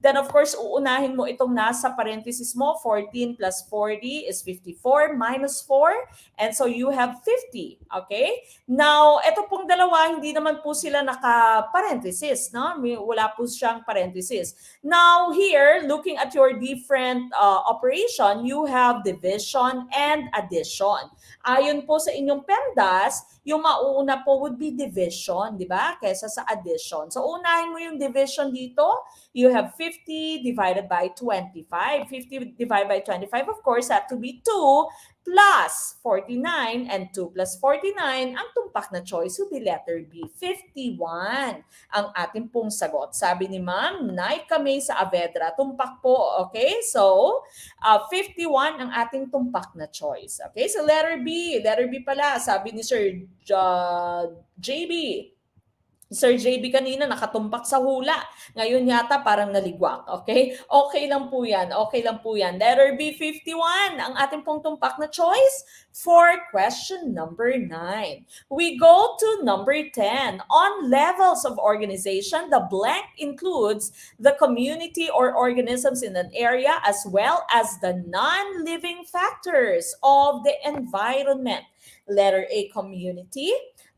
Then of course, uunahin mo itong nasa parenthesis mo, 14 plus 40 is 54 minus 4. And so you have 50. Okay? Now, ito pong dalawa, hindi naman po sila naka-parenthesis. No? Wala po siyang parenthesis. Now, here, looking at your different operation, you have division and addition. Ayon po sa inyong PEMDAS, yung mauuna po would be division, di ba? Kesa sa addition. So, unahin mo yung division dito. You have 50 divided by 25. 50 divided by 25, of course, that to be 2 plus 49, and 2 plus 49, ang tumpak na choice would be letter B, 51. Ang ating pong sagot. Sabi ni Ma'am, Nay kami sa Avedra. Tumpak po, okay? So, 51 ang ating tumpak na choice. Okay, so letter B pala, sabi ni Sir JB. Sir JB kanina nakatumpak sa hula. Ngayon yata parang naligwak. Okay? Okay lang po yan. Okay lang po yan. Letter B, 51. Ang ating pong tumpak na choice for question number 9. We go to number 10. On levels of organization, the blank includes the community or organisms in an area as well as the non-living factors of the environment. Letter A, community.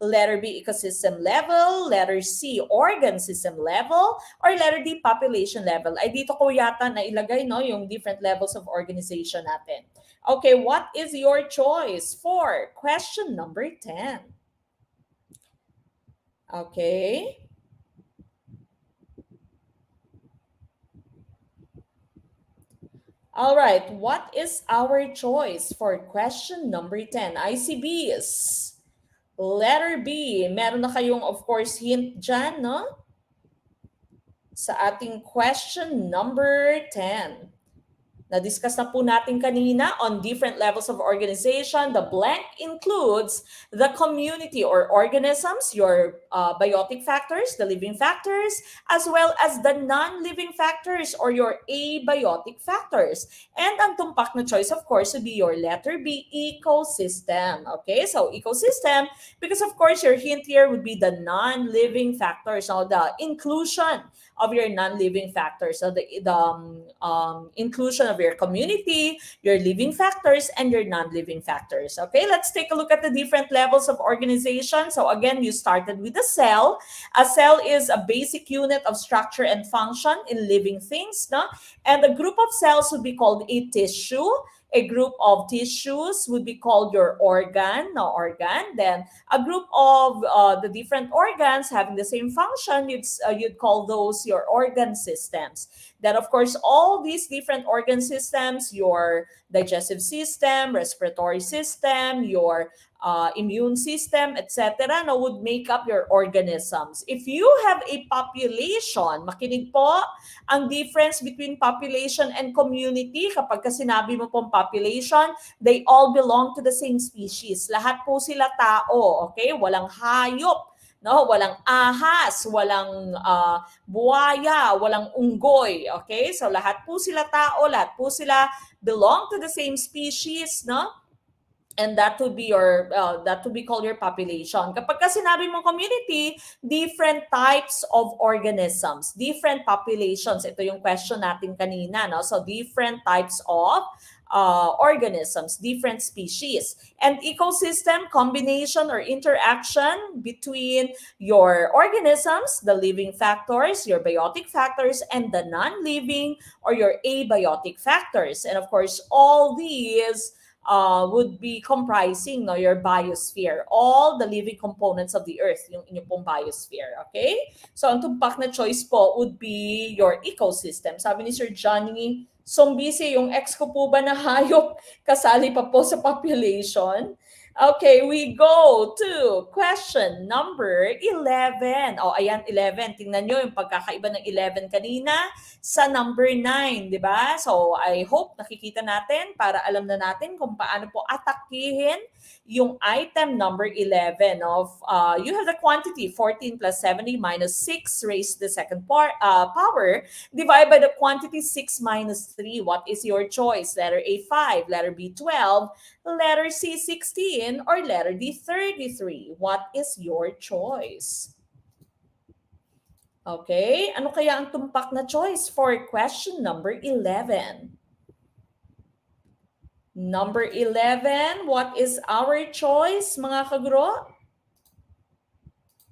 Letter B, ecosystem level. Letter C, organ system level. Or letter D, population level. Ay dito ko yata na ilagay no, yung different levels of organization natin. Okay, what is your choice for question number 10? Okay. All right, what is our choice for question number 10? ICBs. Letter B, meron na kayong of course hint dyan, no? Sa ating question number 10. Na-discuss na po natin kanina on different levels of organization. The blank includes the community or organisms, your biotic factors, the living factors, as well as the non-living factors or your abiotic factors. And ang tumpak na choice, of course, would be your letter B, ecosystem. Okay, so ecosystem, because of course your hint here would be the non-living factors, so the inclusion of your non-living factors. So the inclusion of your community, your living factors, and your non-living factors. Okay, let's take a look at the different levels of organization. So again, you started with a cell. A cell is a basic unit of structure and function in living things. No? And a group of cells would be called a tissue. A group of tissues would be called your organ. Then a group of the different organs having the same function, you'd call those your organ systems. Then of course, all these different organ systems, your digestive system, respiratory system, your immune system, etc., no, would make up your organisms. If you have a population, makinig po, ang difference between population and community, kapag sinabi mo pong population, they all belong to the same species. Lahat po sila tao, okay? Walang hayop, no? Walang ahas, walang buwaya, walang unggoy, okay? So lahat po sila tao, lahat po sila belong to the same species, no? And that would be your that would be called your population. Kapag sinabi mong community, different types of organisms, different populations. Ito yung question natin kanina, no? So different types of organisms, different species. And ecosystem, combination or interaction between your organisms, the living factors, your biotic factors, and the non-living or your abiotic factors. And of course, all these would be comprising your biosphere, all the living components of the earth, yung inyong pong biosphere, okay? So ang tumpak na choice po would be your ecosystem. Sabi ni Sir Johnny, Sombisi, yung ex ko po ba na hayop kasali pa po sa population? Okay, we go to question number 11. Oh, ayan, 11. Tingnan nyo yung pagkakaiba ng 11 kanina sa number 9, di ba? So, I hope nakikita natin para alam na natin kung paano po atakihin yung item number 11 of, you have the quantity 14 plus 70 minus 6 raised to the second power divided by the quantity 6 minus 3. What is your choice? Letter A, 5. Letter B, 12. Letter C, 16. Or letter D, 33. What is your choice? 33. What is your choice? Letter A, 5. Letter B, 12. Letter C, 16. Or letter D, 33. What is your choice? Letter D, 33. What is your choice? Letter C, 16. Or letter D, 33. What is your choice? Letter A, 5. Letter B, 12. Letter C, 16. Or letter D, 33. What is your choice? What is your choice? Okay, ano kaya ang tumpak na choice for question number 11? Number 11, what is our choice, mga kaguro?